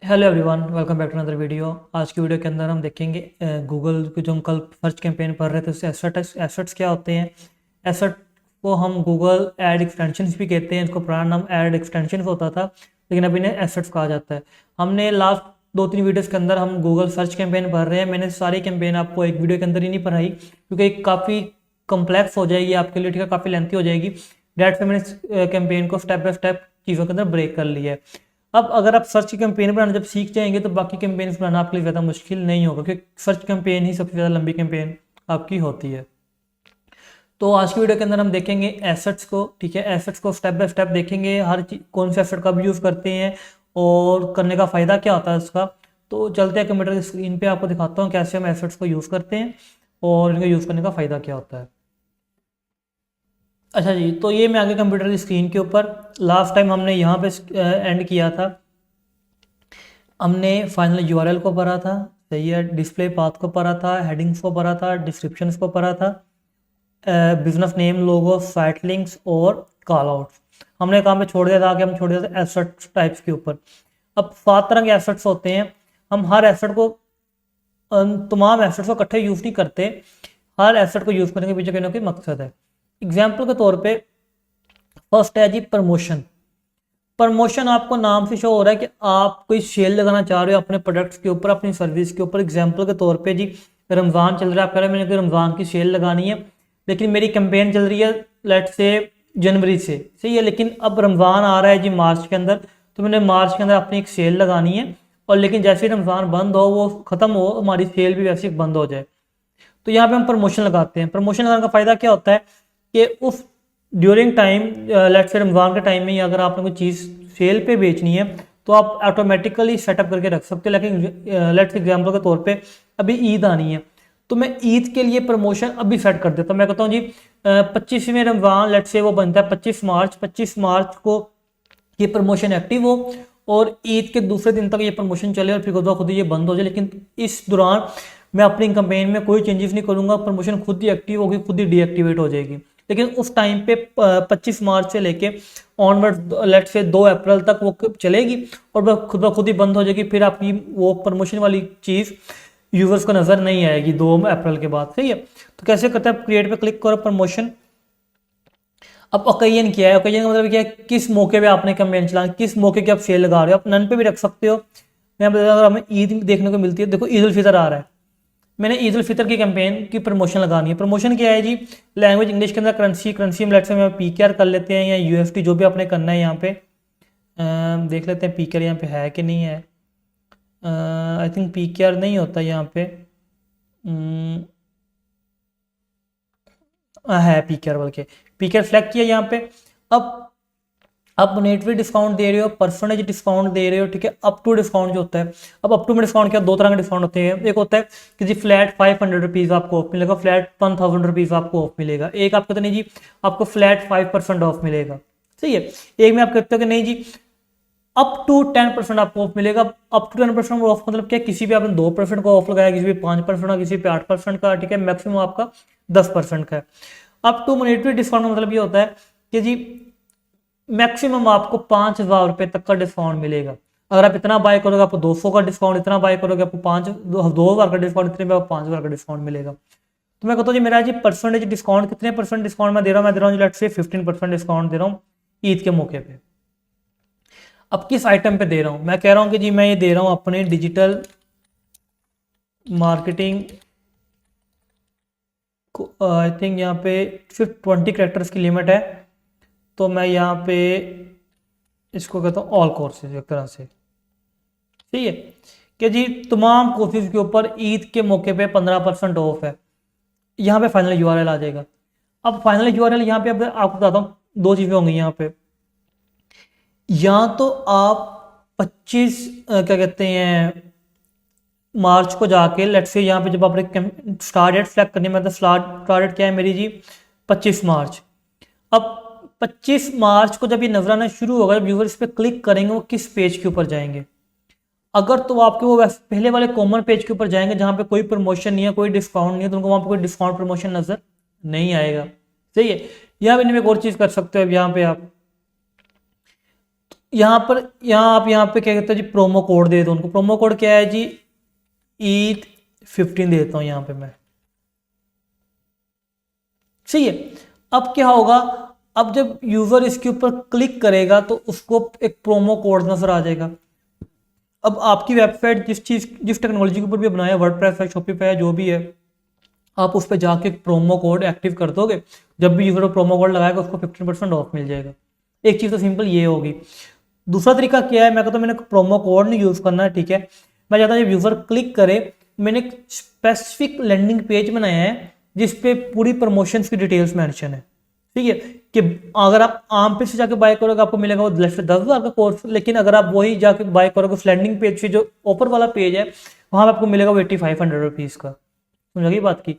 Hello everyone, welcome back to another video. आज की video के अंदर हम देखेंगे गूगल की जो हम कल सर्च कैंपेन पढ़ रहे थे उससे एसेट्स क्या होते हैं। एसेट को हम गूगल एड एक्सटेंशंस भी कहते हैं। इसको पुराना नाम एड एक्सटेंशंस होता था, लेकिन अभी इन्हें एसेट्स कहा जाता है। हमने लास्ट 2-3 वीडियोस के अंदर हम गूगल सर्च कैंपेन पढ़ रहे हैं। मैंने सारी कैंपेन आपको एक वीडियो के अंदर ही नहीं पढ़ाई, क्योंकि काफ़ी कम्प्लेक्स हो जाएगी आपके लिए, ठीक है, काफ़ी लेंथी हो जाएगी। डेट से मैंने इस कैंपेन को स्टेप बाय स्टेप चीज़ों के अंदर ब्रेक कर लिया है। अब अगर आप सर्च की कैंपेन बनाना जब सीख जाएंगे तो बाकी कैंपेन बनाना आपके लिए ज़्यादा मुश्किल नहीं होगा, क्योंकि सर्च कैंपेन ही सबसे ज़्यादा लंबी कैंपेन आपकी होती है। तो आज की वीडियो के अंदर हम देखेंगे एसेट्स को, ठीक है। एसेट्स को स्टेप बाय स्टेप देखेंगे, हर चीज कौन से एसेट कब यूज़ करते हैं और करने का फ़ायदा क्या होता है उसका। तो चलते हैं कंप्यूटर की स्क्रीन पे, आपको दिखाता हूँ कैसे हम एसेट्स को यूज़ करते हैं और इनका यूज़ करने का फ़ायदा क्या होता है। अच्छा जी, तो ये मैं आगे कंप्यूटर की स्क्रीन के ऊपर, लास्ट टाइम हमने यहाँ पे एंड किया था। हमने फाइनल यूआरएल को पढ़ा था, सही है, डिस्प्ले पाथ को पढ़ा था, हेडिंग्स को पढ़ा था, डिस्क्रिप्शंस को पढ़ा था, बिजनेस नेम, लोगो, साइट लिंक्स और कॉल आउट्स। हमने काम पे छोड़ दिया था कि हम छोड़ दिया था एसेट टाइप्स के ऊपर। अब 7 तरह के एसेट्स होते हैं। हम हर एसेट को तमाम एसेट्स को इकट्ठे यूज़ नहीं करते। हर एसेट को यूज़ करने के पीछे कहीं ना कहीं मकसद है। एग्जाम्पल के तौर पे फर्स्ट है जी प्रमोशन। प्रमोशन आपको नाम से शो हो रहा है कि आप कोई सेल लगाना चाह रहे हो अपने प्रोडक्ट्स के ऊपर, अपनी सर्विस के ऊपर। एग्जाम्पल के तौर पे जी रमज़ान चल रहा है, आप कह रहे हैं मैंने कोई रमज़ान की सेल लगानी है, लेकिन मेरी कैंपेन चल रही है लेट से जनवरी से, सही है, लेकिन अब रमज़ान आ रहा है जी मार्च के अंदर, तो मैंने मार्च के अंदर अपनी एक सेल लगानी है। और लेकिन जैसे ही रमज़ान बंद हो, वो ख़त्म हो, हमारी सेल भी वैसे ही बंद हो जाए, तो यहाँ पे हम प्रमोशन लगाते हैं। प्रमोशन लगाने का फ़ायदा क्या होता है कि उस during time, let's say Ramzan के टाइम में ही अगर आपने कोई चीज़ सेल पे बेचनी है तो आप ऑटोमेटिकली सेटअप करके रख सकते हो। लेकिन लेट्स एग्जाम्पल के तौर पे अभी ईद आनी है, तो मैं ईद के लिए प्रमोशन अभी सेट कर देता हूँ। मैं कहता हूँ जी 25वें रमज़ान, लेट्स से वो बनता है 25 मार्च को ये प्रमोशन एक्टिव हो और ईद के दूसरे दिन तक ये प्रमोशन चले और फिर खुद ही ये बंद हो जाए। लेकिन इस दौरान मैं अपनी कैंपेन में कोई चेंजेस नहीं करूंगा, प्रमोशन खुद ही एक्टिव होगी, खुद ही डीएक्टिवेट हो जाएगी। लेकिन उस टाइम पे 25 मार्च से लेके ऑनवर्ड लेट से 2 अप्रैल तक वो चलेगी और वह खुद ही बंद हो जाएगी। फिर आपकी वो प्रमोशन वाली चीज़ यूजर्स को नज़र नहीं आएगी 2 अप्रैल के बाद, सही है। तो कैसे करते हैं, प्रिएट पे क्लिक करो, प्रमोशन। अब ओकेजन क्या है, ओकेजन का मतलब क्या है, किस मौके पे आपने कैंपेन चलाना, किस मौके की आप सेल लगा रहे हो। आप नन पे भी रख सकते हो। मैं बता, अगर हमें ईद देखने को मिलती है, देखो ईद उल फितर आ रहा है, मैंने ईद उल फितर की कैंपेन की प्रमोशन लगानी है। प्रमोशन क्या है जी, लैंग्वेज इंग्लिश के अंदर करेंसी में लेट्स से मैं पीकेआर कर लेते हैं या यूएसडी, जो भी आपने करना है। यहाँ पे देख लेते हैं पीकेआर यहाँ पे है कि नहीं है। आई थिंक पीकेआर नहीं होता यहाँ पे, है पीकेआर, बल्कि पीकेआर सेलेक्ट किया यहाँ पे। अब आप मोनेटरी डिस्काउंट दे रहे हो, परसेंटेज डिस्काउंट दे रहे हो, ठीक है। अप टू डिस्काउंट जो होता है, अब अप टू में डिस्काउंट क्या, 2 तरह के डिस्काउंट होते हैं। एक होता है कि जी फ्लैट 500 रुपीज़ आपको ऑफ मिलेगा, फ्लैट 1000 रुपीज़ आपको ऑफ मिलेगा। एक आप कहते नहीं जी आपको फ्लैट 5% ऑफ मिलेगा, सही है। एक में आप कहते हो कि नहीं जी अप टू 10% आपको ऑफ मिलेगा। अप टू 10% ऑफ मतलब क्या, किसी भी आपने 2% का ऑफ लगाया, किसी भी 5% का, किसी पे 8% का, ठीक है। मैक्सिमम आपका 10% का है। अप टू मोनेटरी डिस्काउंट का मतलब ये होता है कि जी मैक्सिमम आपको 5000 रुपये तक का डिस्काउंट मिलेगा। अगर आप इतना बाय करोगे आपको 200 का डिस्काउंट, इतना बाय करोगे आपको 2000 का डिस्काउंट, इतने में आपको 5000 का डिस्काउंट मिलेगा। तो मैं कहता हूँ जी मेरा जी परसेंटेज डिस्काउंट, कितने परसेंट डिस्काउंट मैं दे रहा हूँ, मैं दे रहा हूँ लेट्स से 15% डिस्काउंट दे रहा हूँ ईद के मौके पे। अब किस आइटम पे दे रहा हूँ, मैं कह रहा हूँ कि जी मैं ये दे रहा हूँ अपने डिजिटल मार्केटिंग को। आई थिंक यहाँ पे सिर्फ 20 कैरेक्टर्स की लिमिट है, तो मैं यहाँ पे इसको कहता हूँ ऑल कोर्सेज एक तरह से, ठीक है, कि जी तमाम कोर्सेज के ऊपर ईद के मौके पे 15% ऑफ है। यहाँ पे फाइनल यूआरएल आ जाएगा। अब फाइनल यूआरएल यहाँ पे अब आपको बताता हूँ, 2 चीज़ें होंगी यहाँ पे। या तो आप 25 क्या कहते हैं मार्च को जाके लेट्स से यहाँ पे जब आपने स्टार्ट डेट सेलेक्ट करनी है, मतलब स्टार्ट डेट क्या है मेरी जी 25 मार्च। अब 25 मार्च को जब ये नजर आना शुरू होगा, जब यूजर इस पर क्लिक करेंगे वो किस पेज के ऊपर जाएंगे। अगर तो आपके वो पहले वाले कॉमन पेज के ऊपर जाएंगे जहां पे कोई प्रमोशन नहीं है, कोई डिस्काउंट नहीं है, तो उनको वहां पे कोई डिस्काउंट प्रमोशन नजर नहीं आएगा, सही है। यहाँ पे एक और चीज कर सकते हो, अब यहाँ पे आप यहाँ आप पे क्या कहते हैं जी, प्रोमो कोड दे दो उनको। प्रोमो कोड क्या है जी, ईद 15 देता हूँ यहाँ पे मैं। सही है। अब क्या होगा, अब जब यूजर इसके ऊपर क्लिक करेगा तो उसको एक प्रोमो कोड नजर आ जाएगा। अब आपकी वेबसाइट जिस टेक्नोलॉजी के ऊपर भी बनाया, वर्डप्रेस है, शॉपिफाई है, जो भी है, आप उस पर जाके प्रोमो कोड एक्टिव कर दोगे। जब भी यूजर प्रोमो कोड लगाएगा उसको 15% ऑफ मिल जाएगा। एक चीज़ तो सिंपल ये होगी। दूसरा तरीका क्या है, मैं कहता हूँ मैंने प्रोमो कोड नहीं यूज़ करना है, ठीक है। मैं चाहता हूँ जब यूज़र क्लिक करे, मैंने एक स्पेसिफिक लैंडिंग पेज बनाया है जिस पे पूरी प्रमोशंस की डिटेल्स मेंशन है, ठीक है। कि अगर आप आम पे से जाके बाय करोगे आपको मिलेगा वो 10,000 का कोर्स, लेकिन अगर आप वही जाके बाय करोगे उस लैंडिंग पेज पे, जो ऊपर वाला पेज है, वहां पे आपको मिलेगा वो 8500 रुपीज़ का। समझ गई बात की।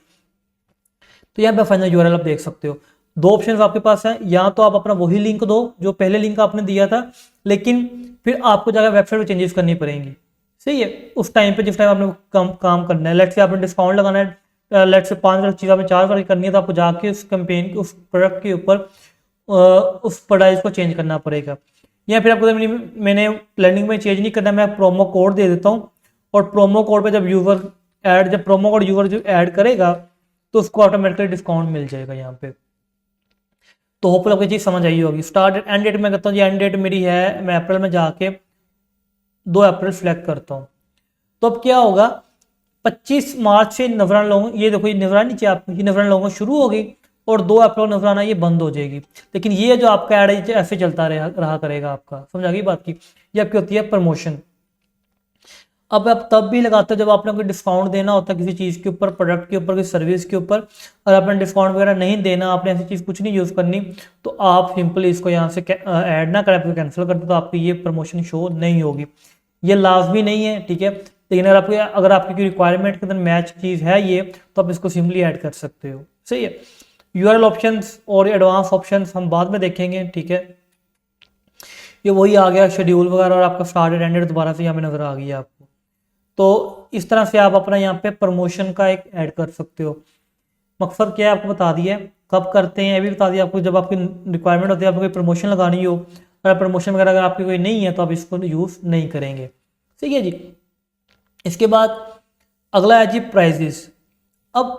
तो यहाँ पे फाइनल यूआरएल आप देख सकते हो। दो ऑप्शन आपके पास है, या तो आप अपना वही लिंक दो जो पहले लिंक आपने दिया था, लेकिन फिर आपको जाकर वेबसाइट में चेंजेस करनी पड़ेंगी। सही है। उस टाइम पे जिस टाइम आपने काम करना है, लेट्स से आपने डिस्काउंट लगाना है, लेट्स से 5 चीज़ आपने 4 करनी है, तो आपको जाके उस कैंपेन उस प्रोडक्ट के ऊपर उस प्राइस को चेंज करना पड़ेगा। या फिर आपको मैंने लैंडिंग में चेंज नहीं करना, मैं प्रोमो कोड दे देता हूँ, और प्रोमो कोड पे जब प्रोमो कोड यूजर जो ऐड करेगा तो उसको ऑटोमेटिकली डिस्काउंट मिल जाएगा यहाँ पे। तो होपफुल आपको चीज़ समझ आई होगी। स्टार्ट एंड डेट मैं कहता हूँ जी, एंड डेट मेरी है, मैं अप्रैल में जाके 2 अप्रैल सेलेक्ट करता हूँ। तो अब क्या होगा, 25 मार्च से नजराना लोगों, ये देखो ये नजराना नीचे आपको, ये नजराना लोगों शुरू हो गई, और 2 अप्रैल नजराना ये बंद हो जाएगी। लेकिन ये जो आपका ऐड है ऐसे चलता रहा करेगा आपका। समझ आ गई बात की। ये आपकी होती है प्रमोशन। अब आप तब भी लगाते हो जब आपने कोई डिस्काउंट देना होता है किसी चीज़ के ऊपर, प्रोडक्ट के ऊपर, किसी सर्विस के ऊपर। और आपने डिस्काउंट वगैरह नहीं देना, आपने ऐसी चीज़ कुछ नहीं यूज़ करनी, तो आप सिंपली इसको यहाँ से ऐड ना करें, आपको कैंसिल कर दो, तो आपकी ये प्रमोशन शो नहीं होगी। ये लाजमी नहीं है, ठीक है। लेकिन अगर आपकी कोई रिक्वायरमेंट के अंदर मैच चीज़ है ये, तो आप इसको सिंपली ऐड कर सकते हो। सही है। यूआरएल ऑप्शंस और एडवांस ऑप्शंस हम बाद में देखेंगे, ठीक है। ये वही आ गया शेड्यूल वगैरह, और आपका स्टार्टेड एंडेड दोबारा से यहाँ पे नजर आ गई है आपको। तो इस तरह से आप अपना यहाँ पे प्रमोशन का एक ऐड कर सकते हो। मकसद क्या है आपको बता दिया, कब करते हैं ये भी बता दिया आपको। जब आपकी रिक्वायरमेंट होती है, आपको कोई प्रमोशन लगानी हो, अगर प्रमोशन वगैरह अगर आपकी कोई नहीं है तो आप इसको यूज़ नहीं करेंगे। ठीक है जी। इसके बाद अगला है जी प्राइजेस। अब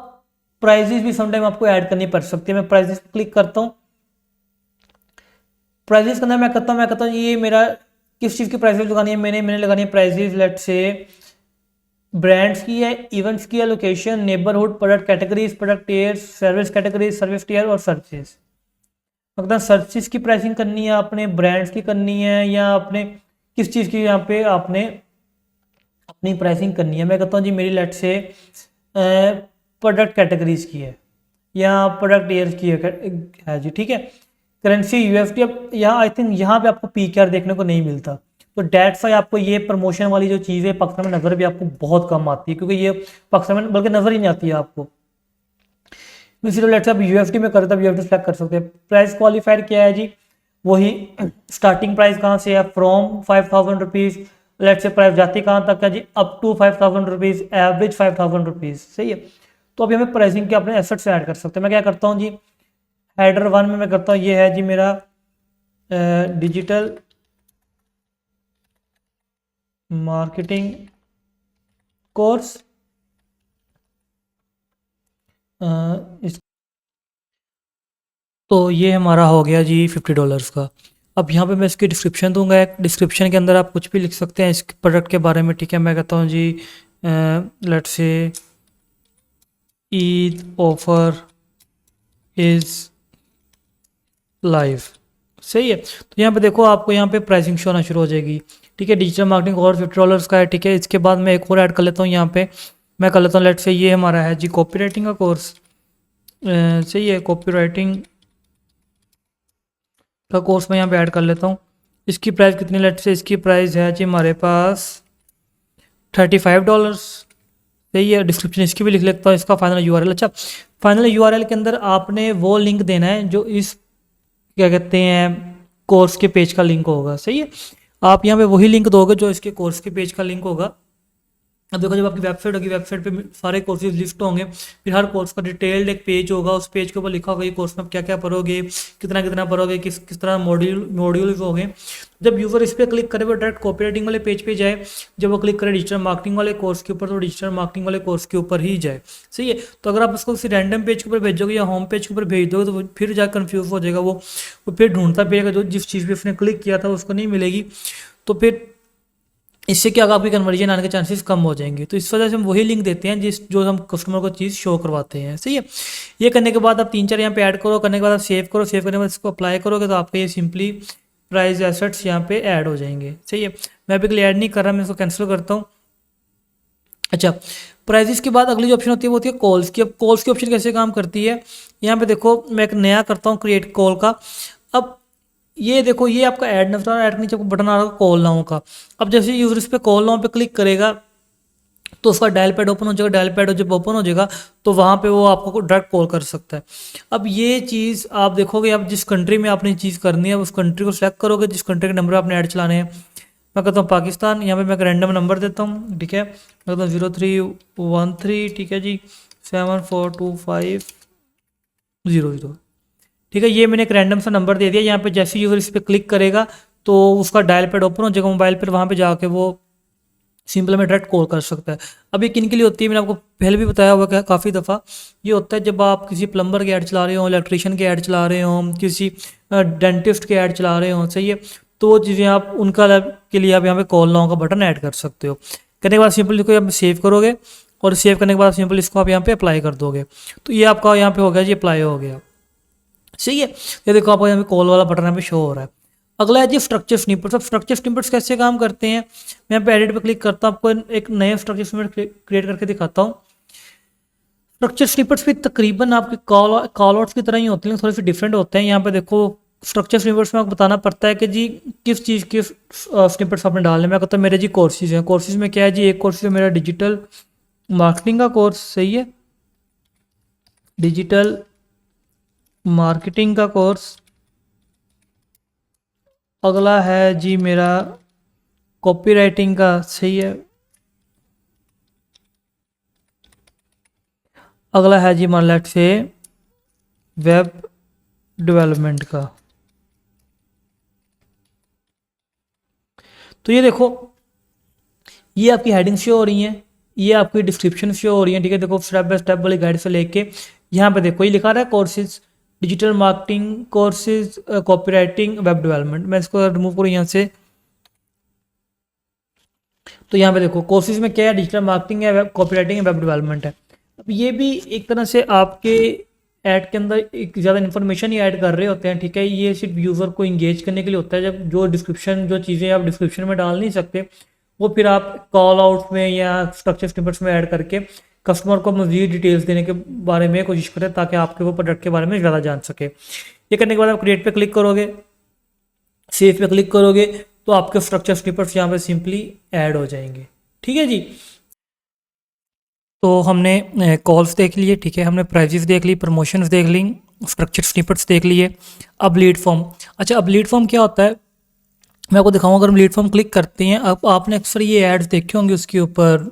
प्राइजेस भी समटाइम आपको ऐड करनी पड़ सकती है। मैं प्राइजेस पर क्लिक करता हूँ। प्राइजेस के अंदर मैं कहता हूँ ये मेरा किस चीज़ की प्राइजेस लगानी है, मैंने लगानी है प्राइजेस लेट से ब्रांड्स की है, इवेंट्स की है, location, neighbourhood, product categories, product tiers, service categories, service tier और सर्चेस। मतलब सर्चेस की प्राइसिंग करनी है आपने, ब्रांड्स की करनी है, या आपने किस चीज़ की यहाँ पे आपने अपनी प्राइसिंग करनी है। मैं कहता हूँ जी मेरी लेट से प्रोडक्ट कैटेगरीज की है, या प्रोडक्ट टियर्स की है जी, ठीक है। Currency USD. अब यहाँ आई थिंक यहाँ पे आपको पीकेआर देखने को नहीं मिलता, तो डेट्स वाई आपको ये प्रमोशन वाली जो चीज़ है पाकिस्तान में नज़र भी आपको बहुत कम आती है, क्योंकि ये पाकिस्तान में बल्कि नज़र ही नहीं आती है आपको। इसी लेट्स आप यूएसडी में करते हैं, यूएसडी सेलेक्ट कर सकते हैं। प्राइस क्वालिफायर क्या है जी, वही स्टार्टिंग प्राइस कहाँ से है, from 5000 rupees. Let's say price जाती कहाँ तक है जी, up to 5000 rupees, average 5000 rupees. सही है। तो अभी हमें प्राइसिंग के अपने एसेट से ऐड कर सकते हैं। मैं क्या करता हूँ जी, हेडर 1 में मैं करता हूँ, ये है जी मेरा डिजिटल मार्केटिंग कोर्स। इस तो ये हमारा हो गया जी $50 का। अब यहाँ पे मैं इसकी डिस्क्रिप्शन दूंगा, एक डिस्क्रिप्शन के अंदर आप कुछ भी लिख सकते हैं इस प्रोडक्ट के बारे में, ठीक है। मैं कहता हूँ जी let's say Eid offer is live. सही है। तो यहाँ पे देखो आपको यहाँ पे प्राइसिंग शो होना शुरू हो जाएगी, ठीक है। डिजिटल मार्केटिंग और $50 का है, ठीक है। इसके बाद मैं एक और ऐड कर लेता हूँ यहाँ पे। मैं कर लेता हूँ लेट से ये हमारा है जी कॉपी राइटिंग का कोर्स। सही है। कॉपी राइटिंग का कोर्स मैं यहाँ पे ऐड कर लेता हूँ। इसकी प्राइस कितनी, लेट से इसकी प्राइस है जी हमारे पास $35। सही है। डिस्क्रिप्शन इसकी भी लिख लेता हूँ, इसका फाइनल यूआरएल। अच्छा, फाइनल यूआरएल के अंदर आपने वो लिंक देना है जो इस क्या कहते हैं कोर्स के पेज का लिंक होगा। सही है। आप यहाँ पे वही लिंक दोगे जो इसके कोर्स के पेज का लिंक होगा। अब देखो जब आपकी वेबसाइट होगी, वेबसाइट पे सारे कोर्सेज लिस्ट होंगे, फिर हर कोर्स का डिटेल्ड एक पेज होगा, उस पेज के ऊपर लिखा होगा ये कोर्स में आप क्या क्या पढ़ोगे, कितना कितना पढ़ोगे, किस किस तरह मॉड्यूल्स होंगे। जब यूज़र इस पर क्लिक करे वो डायरेक्ट कॉपी राइटिंग वाले पेज पे जाए, जब वो क्लिक करे डिजिटल मार्केटिंग वाले कोर्स के ऊपर तो डिजिटल मार्केटिंग वाले कोर्स के ऊपर ही जाए। सही है। तो अगर आप उसको किसी रैंडम पेज के ऊपर भेजोगे या होम पेज के ऊपर भेज दोगे तो फिर जाकर कन्फ्यूज हो जाएगा, वो फिर ढूंढता फिरेगा, जो जिस चीज़ पे उसने क्लिक किया था उसको नहीं मिलेगी। तो फिर इससे क्या होगा, आपकी कन्वर्जन आने के चांसेस कम हो जाएंगे। तो इस वजह से हम वही लिंक देते हैं जो हम कस्टमर को चीज़ शो करवाते हैं। सही है। ये करने के बाद आप 3-4 यहाँ पे ऐड करो, करने के बाद आप सेव करो, सेव करने के बाद इसको अप्लाई करोगे तो आपके ये सिंपली प्राइस एसेट्स यहाँ पे ऐड हो जाएंगे। सही है। मैं अभी ऐड नहीं कर रहा, मैं इसको कैंसिल करता हूँ। अच्छा, प्राइजेस के बाद अगली जो ऑप्शन होती है वो होती है कॉल्स की। अब कॉल्स की ऑप्शन कैसे काम करती है, यहाँ पे देखो मैं एक नया करता हूँ क्रिएट कॉल का। अब ये देखो ये आपका ऐड नजर आ रहा है, ऐड के नीचे आपको बटन आ रहा है कॉल नाउ का। अब जैसे यूजर इस पे कॉल नाउ पे क्लिक करेगा तो उसका डायल पैड ओपन हो जाएगा, डायल पैड जब ओपन हो जाएगा तो वहाँ पे वो आपको डायरेक्ट कॉल कर सकता है। अब ये चीज़ आप देखोगे, आप जिस कंट्री में आपने चीज़ करनी है उस कंट्री को सेलेक्ट करोगे, जिस कंट्री के नंबर आपने ऐड चलाने हैं। मैं कहता हूँ पाकिस्तान, यहाँ पे मैं एक रैंडम नंबर देता हूँ, ठीक है। मैं कहता हूँ 0313, ठीक है जी, 742500, ठीक है। ये मैंने एक रैंडम सा नंबर दे दिया। यहाँ पे जैसे यूज़र इस पर क्लिक करेगा तो उसका डायल पैड ओपन हो जाएगा मोबाइल पर, वहाँ पे जाके वो सिंपल में डायरेक्ट कॉल कर सकता है। अब ये किन के लिए होती है, मैंने आपको पहले भी बताया हुआ है काफ़ी दफ़ा। ये होता है जब आप किसी प्लम्बर के ऐड चला रहे हो, इलेक्ट्रिशियन के ऐड चला रहे हो, किसी डेंटिस्ट के ऐड चला रहे हो। सही है। तो वो चीज़ें आप उनका के लिए आप यहाँ पे कॉल नाउ का बटन ऐड कर सकते हो। करने के बाद सिंपल इसको आप सेव करोगे और सेव करने के बाद सिंपल इसको आप यहाँ पे अप्लाई कर दोगे तो ये आपका यहाँ पे हो गया जी, अप्लाई हो गया। सही है। ये देखो आपको यहाँ पे कॉल वाला बटन यहाँ पे शो हो रहा है। अगला है जी स्ट्रक्चर स्निपेट्स। अब स्ट्रक्चर स्निपेट्स कैसे काम करते हैं, मैं यहाँ पे एडिट पे क्लिक करता हूँ, आपको एक नया स्ट्रक्चर स्निपेट क्रिएट करके दिखाता हूँ। स्ट्रक्चर स्निपेट्स भी तकरीबन आपके कॉल आउट्स की तरह ही होते हैं, थोड़े से डिफरेंट होते हैं। यहाँ पे देखो स्ट्रक्चर स्निपेट्स में आपको बताना पड़ता है कि जी किस चीज़ के स्निपेट्स आपने डालने। मैं कहता हूँ मेरे जी कोर्सेज हैं, कोर्सेज में क्या है जी, एक कोर्स है मेरा डिजिटल मार्केटिंग का कोर्स। सही है, डिजिटल मार्केटिंग का कोर्स। अगला है जी मेरा कॉपी राइटिंग का। सही है। अगला है जी मान लेट से वेब डेवलपमेंट का। तो ये देखो ये आपकी हेडिंग शो हो रही हैं, ये आपकी डिस्क्रिप्शन शो हो रही है, ठीक है। देखो स्टेप बाय स्टेप वाली गाइड से लेके यहाँ पे देखो ये लिखा रहा है courses, digital marketing courses, copy writing, web development. मैं इसको रिमूव करूँ यहाँ से तो यहाँ पे देखो कोर्सेज में क्या है, डिजिटल मार्केटिंग है, वेब कॉपी राइटिंग है, वेब डेवलपमेंट है। अब ये भी एक तरह से आपके ऐड के अंदर एक ज़्यादा इन्फॉर्मेशन ही ऐड कर रहे होते हैं, ठीक है। ये सिर्फ यूज़र को इंगेज करने के लिए होता है। जब जो डिस्क्रिप्शन जो चीज़ें आप डिस्क्रिप्शन में डाल नहीं सकते वो फिर आप कॉल आउट में या स्ट्रक्चर स्निपेट्स में ऐड करके कस्टमर को मज़ीद डिटेल्स देने के बारे में कोशिश करें ताकि आपके वो प्रोडक्ट के बारे में ज़्यादा जान सके। ये करने के बाद आप क्रिएट पे क्लिक करोगे, सेव पे क्लिक करोगे तो आपके स्ट्रक्चर स्निपेट्स यहाँ पे सिंपली ऐड हो जाएंगे। ठीक है जी। तो हमने कॉल्स देख लिए, ठीक है, हमने प्राइजेस देख ली, प्रमोशंस देख ली, स्ट्रक्चर स्निपेट्स देख लिए। अब लीड फॉर्म। अच्छा, अब लीड फॉर्म क्या होता है मैं आपको दिखाऊंगा। अगर हम लीड फॉर्म क्लिक करते हैं, अब आपने अक्सर ये एड्स देखे होंगे उसके ऊपर,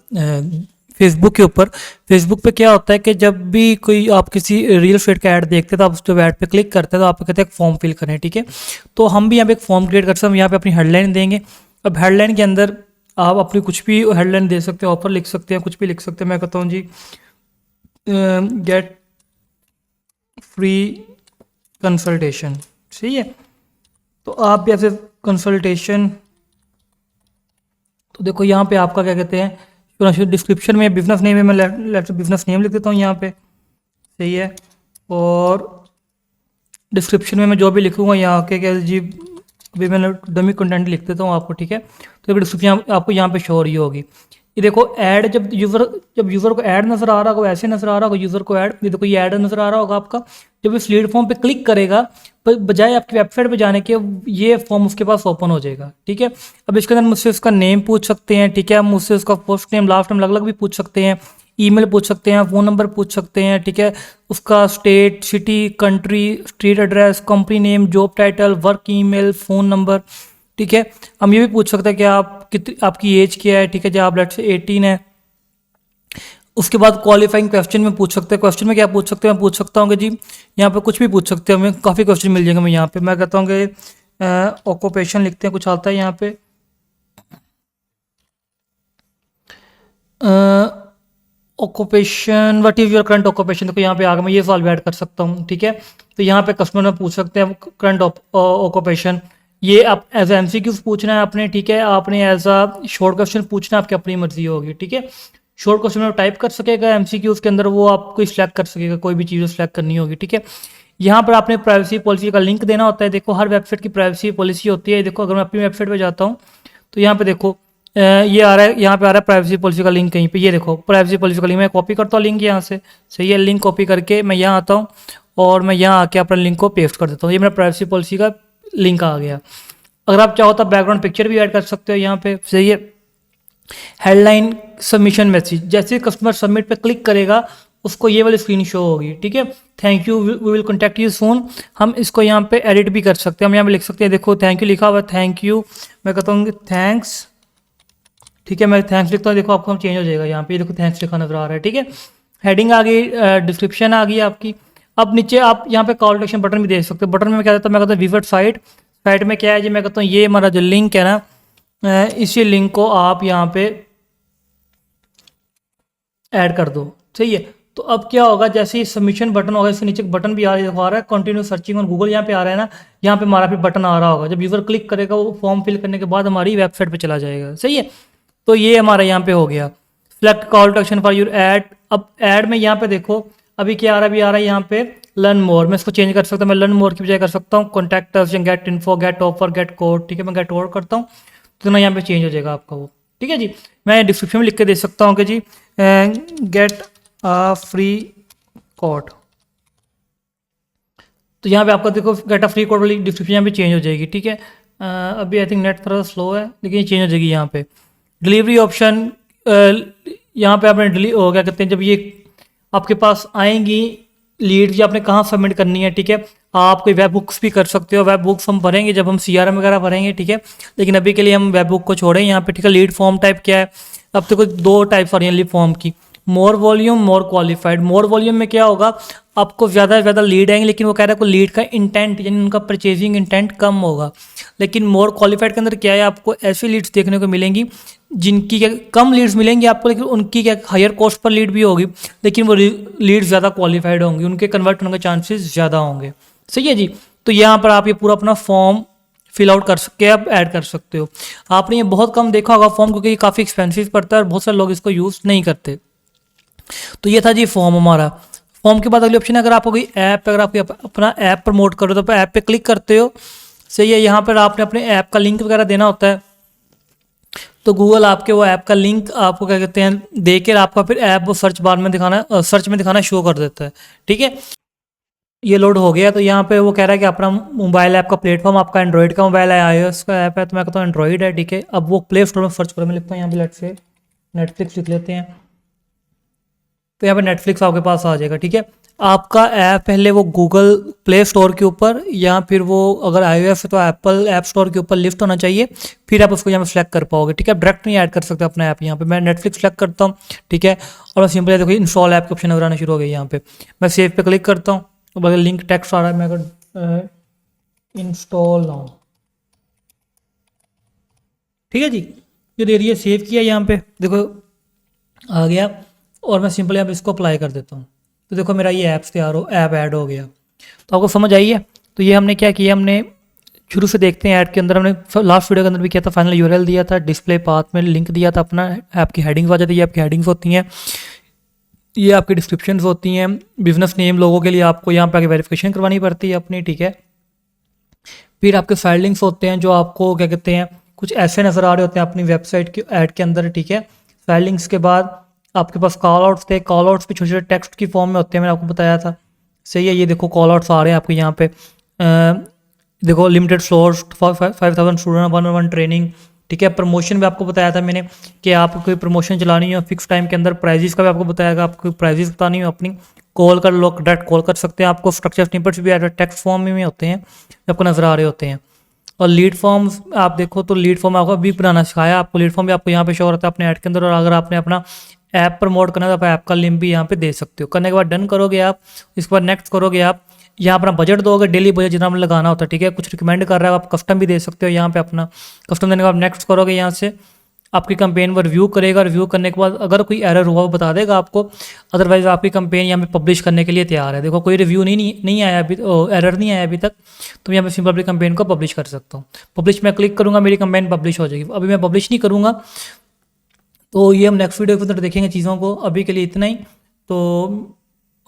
फेसबुक के ऊपर। फेसबुक पे क्या होता है कि जब भी कोई आप किसी रियल एस्टेट का ऐड देखते हैं तो आप उस ऐड पे क्लिक करते हैं तो आपको कहते हैं फॉर्म फिल करें, ठीक है। तो हम भी यहाँ पे एक फॉर्म क्रिएट कर सकते हैं। हम यहाँ पे अपनी हेडलाइन देंगे। अब हेडलाइन के अंदर आप अपनी कुछ भी हेडलाइन दे सकते हैं, ऑफर लिख सकते हैं, कुछ भी लिख सकते हैं। मैं कहता हूँ जी गेट फ्री कंसल्टेशन। सही है। तो आप भी ऐसे कंसल्टेशन, तो देखो यहाँ पे आपका क्या कहते हैं, डिस्क्रिप्शन में बिजनेस नेम है, मैं लेफ्ट बिजनेस नेम लिख देता हूँ यहाँ पे। सही है। और डिस्क्रिप्शन में मैं जो भी लिखूँगा यहाँ के क्या जी, अभी मैंने डमी कंटेंट लिख देता हूँ आपको, ठीक है। तो डिस्क्रिप्शन आपको यहाँ पे शो हो रही होगी। ये देखो ऐड, जब यूज़र को ऐड नज़र आ रहा होगा, ऐसे नज़र आ रहा होगा यूज़र को ऐड, ये देखो ये ऐड नज़र आ रहा होगा आपका। जब इस लीड फॉर्म पे क्लिक करेगा बजाय आपकी वेबसाइट पे जाने के ये फॉर्म उसके पास ओपन हो जाएगा, ठीक है। अब इसके अंदर मुझसे उसका नेम पूछ सकते हैं, ठीक है। मुझसे उसका फर्स्ट नेम लास्ट नेम अलग अलग भी पूछ सकते हैं, ईमेल पूछ सकते हैं, फ़ोन नंबर पूछ सकते हैं, ठीक है। उसका state, city, country, street address, company name, job title, work email, phone number, ठीक है। हम ये भी पूछ सकते हैं कि आप आपकी एज क्या है, ठीक है। जब आप लेट से 18 है उसके बाद क्वालिफाइंग क्वेश्चन में पूछ सकते हैं। क्वेश्चन में क्या पूछ सकते हैं, मैं पूछ सकता हूँ कि जी यहाँ पे कुछ भी पूछ सकते हैं, हमें काफ़ी क्वेश्चन मिल जाएंगे। मैं यहाँ पे मैं कहता हूँ कि ऑक्यूपेशन लिखते हैं, कुछ आता है यहाँ पे occupation, what is your current occupation. देखो यहाँ पे आगे मैं ये सवाल भी ऐड कर सकता हूँ, ठीक है। तो यहाँ पे कस्टमर में पूछ सकते हैं करंट ऑक्यूपेशन, ये आप एज एम सी क्यूज पूछना है आपने, ठीक है। आपने एज अ शॉर्ट क्वेश्चन पूछना है, आपकी अपनी मर्जी होगी, ठीक है। शॉर्ट क्वेश्चन में टाइप कर सकेगा एम सी क्यूज के अंदर, वो आपको सिलेक्ट कर सकेगा, कोई भी चीज़ सेलेक्ट करनी होगी, ठीक है। यहाँ पर आपने प्राइवेसी पॉलिसी का लिंक देना होता है। देखो हर वेबसाइट की प्राइवेसी पॉलिसी होती है। देखो अगर मैं अपनी वेबसाइट पे जाता हूँ तो यहाँ पे देखो ये आ रहा है, यहाँ पे आ रहा है प्राइवेसी पॉलिसी का लिंक कहीं पे, ये देखो प्राइवेसी पॉलिसी का लिंक, मैं कॉपी करता हूँ लिंक यहाँ से, सही है। लिंक कॉपी करके मैं यहाँ आता हूँ और मैं यहाँ आके अपना लिंक को पेस्ट कर देता हूँ, ये मेरा प्राइवेसी पॉलिसी का लिंक आ गया। अगर आप चाहो तो बैकग्राउंड पिक्चर भी ऐड कर सकते हो यहाँ पे, सही है। हेडलाइन सबमिशन मैसेज, जैसे कस्टमर सबमिट पे क्लिक करेगा उसको ये वाली स्क्रीन शो होगी, ठीक है। Thank you, we will contact you soon. हम इसको यहाँ पे एडिट भी कर सकते हैं, हम यहाँ पे लिख सकते हैं, देखो थैंक यू लिखा हुआ है, थैंक यू, मैं कहता हूँ थैंक्स, ठीक है। मैं थैंक्स लिखता हूँ, देखो आपको हम चेंज हो जाएगा यहाँ पे, देखो थैंक्स लिखा नजर आ रहा है, ठीक है। हेडिंग आ गई, डिस्क्रिप्शन आ गई आपकी। अब नीचे आप यहाँ पे कॉल टू एक्शन बटन भी दे सकते हो। बटन में मैं क्या देता हूँ, मैं कहता हूँ विजिट साइट। साइट में क्या है जी, मैं कहता हूँ ये हमारा जो लिंक है ना, इसी लिंक को आप यहाँ पे ऐड कर दो, सही है। तो अब क्या होगा, जैसे ही सबमिशन बटन होगा, इसके नीचे बटन भी आ रहा है कंटिन्यू सर्चिंग ऑन गूगल, यहाँ पे आ रहा है ना, यहाँ पे हमारा भी बटन आ रहा होगा। जब यूज़र क्लिक करेगा वो फॉर्म फिल करने के बाद हमारी वेबसाइट पे चला जाएगा, सही है। तो ये हमारा यहाँ पे हो गया। Select call to action for your ad. अब ऐड में यहाँ पे देखो अभी क्या आ रहा है, अभी आ रहा है यहाँ पे लर्न मोर। मैं इसको चेंज कर सकता हूँ, मैं लर्न मोर की बजाय कर सकता हूँ contact us, get info, get offer, get code, ठीक है। मैं गेट ऑफर करता हूँ तो ना यहाँ पे चेंज हो जाएगा आपका वो, ठीक है जी। मैं डिस्क्रिप्शन में लिख के दे सकता हूँ कि जी गेट अ फ्री कोड, तो यहाँ पे आपका देखो गेट अ फ्री कोड वाली डिस्क्रिप्शन यहाँ पे चेंज हो जाएगी, ठीक है। अभी आई थिंक नेट थोड़ा स्लो है लेकिन ये चेंज हो जाएगी यहाँ पे। डिलीवरी ऑप्शन, यहाँ पे आपने डिली हो क्या कहते हैं, जब ये आपके पास आएंगी लीड, ये आपने कहाँ सबमिट करनी है, ठीक है। आप कोई वेब बुक्स भी कर सकते हो, वेब बुक्स हम भरेंगे जब हम CRM वगैरह भरेंगे, ठीक है। लेकिन अभी के लिए हम वेब बुक को छोड़ें यहाँ पे, ठीक है। लीड फॉर्म टाइप क्या है, अब तो कोई दो टाइप्स आ रही हैं लीड फॉर्म की, मोर वॉल्यूम, मोर क्वालिफाइड। मोर वॉल्यूम में क्या होगा, आपको ज़्यादा से ज़्यादा लीड आएंगे, लेकिन वो कह रहा है को लीड का इंटेंट यानी उनका परचेजिंग इंटेंट कम होगा। लेकिन मोर क्वालिफाइड के अंदर क्या है, आपको ऐसी लीड्स देखने को मिलेंगी जिनकी क्या कम लीड्स मिलेंगी आपको, लेकिन उनकी क्या हायर कॉस्ट पर लीड भी होगी, लेकिन वो लीड ज़्यादा क्वालिफाइड होंगी, उनके कन्वर्ट होने के चांसेस ज़्यादा होंगे, सही है जी। तो यहाँ पर आप ये पूरा अपना फॉर्म फिल आउट कर सकते हैं, आप ऐड कर सकते हो। आपने ये बहुत कम देखा होगा फॉर्म, क्योंकि ये काफ़ी एक्सपेंसिव पड़ता है और बहुत सारे लोग इसको यूज़ नहीं करते। तो ये था जी फॉर्म हमारा। फॉर्म के बाद अगली ऑप्शन है, अगर आपको कोई ऐप, अगर आप अपना ऐप प्रमोट करो तो ऐप पे क्लिक करते हो, सही है। यहाँ पर आपने अपने ऐप का लिंक वगैरह देना होता है, तो गूगल आपके वो ऐप का लिंक आपको क्या कहते हैं देकर आपका फिर ऐप वो सर्च बार में दिखाना, सर्च में दिखाना शो कर देता है, ठीक है। ये लोड हो गया, तो यहाँ पे वो कह रहा है कि अपना मोबाइल ऐप का प्लेटफॉर्म आपका एंड्रॉइड का मोबाइल है, iOS का ऐप है, तो मैं कहता हूँ एंड्रॉइड है, ठीक है। अब वो प्ले स्टोर में सर्च करो, मैं लिखता हूँ यहाँ पे लेट से नेटफ्लिक्स लिख लेते हैं, तो यहाँ पे नेटफ्लिक्स आपके पास आ जाएगा, ठीक है। आपका ऐप पहले वो गूगल प्ले स्टोर के ऊपर या फिर वो अगर iOS है तो एप्पल ऐप स्टोर के ऊपर लिस्ट होना चाहिए, फिर आप उसको यहाँ पे सेलेक्ट कर पाओगे, ठीक है। आप डायरेक्ट नहीं ऐड कर सकते अपना ऐप। यहाँ पे मैं नेटफ्लिक्स सेलेक्ट करता हूँ, ठीक है, और मैं सिंपल देखो इंस्टॉल ऐप के ऑप्शन नजर आना शुरू हो गई। यहाँ पे मैं सेव पे क्लिक करता हूँ, तो बगैर लिंक टेक्स्ट आ रहा है, मैं अगर इंस्टॉल नाउ, ठीक है जी। जो दे रही है सेव किया, यहाँ पे देखो आ गया, और मैं सिंपल यहाँ पे इसको अप्लाई कर देता हूँ, तो देखो मेरा ये ऐप्स तैयार हो, ऐप ऐड हो गया। तो आपको समझ आई है। तो ये हमने क्या किया, हमने शुरू से देखते हैं ऐड के अंदर हमने लास्ट वीडियो के अंदर भी किया था, फाइनल यूआरएल दिया था, डिस्प्ले पाथ में लिंक दिया था अपना, ऐप की हेडिंग्स आ जाती है, आपकी हेडिंग्स होती हैं, ये आपकी डिस्क्रिप्शंस होती हैं, बिजनेस नेम लोगों के लिए आपको यहाँ पे आगे वेरिफिकेशन करवानी पड़ती है अपनी, ठीक है। फिर आपके फाइल लिंक्स होते हैं जो आपको क्या कहते हैं कुछ ऐसे नज़र आ रहे होते हैं अपनी वेबसाइट के ऐड के अंदर, ठीक है। फाइल लिंक्स के बाद आपके पास कॉल आउट्स थे, कॉल आउट्स भी छोटे छोटे टेक्स्ट की फॉर्म में होते हैं, मैंने आपको बताया था, सही है। ये देखो कॉल आउट्स आ रहे हैं आपके यहाँ पे, देखो limited slots 5000 student 1-on-1 training, ठीक है। प्रमोशन भी आपको बताया था मैंने कि आपको कोई प्रमोशन चलानी हो फिक्स टाइम के अंदर, प्राइजेस का भी आपको बताया, आपको प्राइजेस बतानी हो अपनी, कॉल कर लो, डायरेक्ट कॉल कर सकते हैं आपको। स्ट्रक्चर स्निपेट्स भी टेक्स्ट फॉर्म में होते हैं जो आपको नजर आ रहे होते हैं। और लीड फॉर्म्स आप देखो तो लीड फॉर्म आपको अभी बनाना सिखाया, आपको लीड फॉर्म भी आपको यहाँ पे शो हो रहा है अपने ऐड के अंदर। और अगर आपने अपना ऐप प्रमोट करना है तो आप ऐप का लिंक भी यहाँ पे दे सकते हो। करने के बाद डन करोगे आप, इसके बाद नेक्स्ट करोगे आप, यहाँ अपना बजट दोगे, डेली बजट जितना आपने लगाना होता है, ठीक है। कुछ रिकमेंड कर रहा है आप कस्टम भी दे सकते हो यहाँ पे अपना। कस्टम देने के बाद नेक्स्ट करोगे, यहाँ से आपकी कंपेन पर रिव्यू करेगा। रिव्यू करने के बाद अगर कोई एरर हुआ वो बता देगा आपको, अदरवाइज आपकी कंपेन यहाँ पे पब्लिश करने के लिए तैयार है। देखो कोई रिव्यू नहीं आया अभी, एरर नहीं आया अभी तक, तो मैं यहाँ पे सिंपल अपनी कंपेन को पब्लिश कर सकता हूँ। पब्लिश मैं क्लिक करूँगा, मेरी कंपेन पब्लिश हो जाएगी। अभी मैं पब्लिश नहीं करूँगा, तो ये हम नेक्स्ट वीडियो के अंदर देखेंगे चीज़ों को। अभी के लिए इतना ही। तो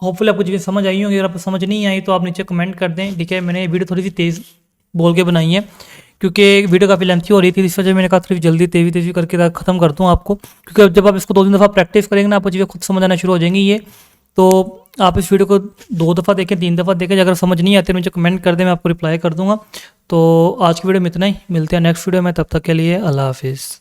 होपफुली आपको चीज़ें समझ आई होंगी। अगर आपको समझ नहीं आई तो आप नीचे कमेंट कर दें, ठीक है। मैंने वीडियो थोड़ी सी तेज़ बोल के बनाई है, क्योंकि वीडियो काफ़ी लेंथी हो रही थी, इस वजह मैंने कहा थोड़ी जल्दी तेज़ी करके ख़त्म कर दूँ आपको, क्योंकि जब आप इसको 2-3 दफ़ा प्रैक्टिस करेंगे ना, आपको चीज़ें खुद समझ आना शुरू हो जाएंगी। ये तो आप इस वीडियो को 2 दफ़ा देखें, 3 दफ़ा देखें, अगर समझ नहीं आती मुझे कमेंट कर दें, मैं आपको रिप्लाई कर दूँगा। तो आज की वीडियो में इतना ही, मिलते हैं नेक्स्ट वीडियो में, तब तक के लिए अल्लाह हाफिज़।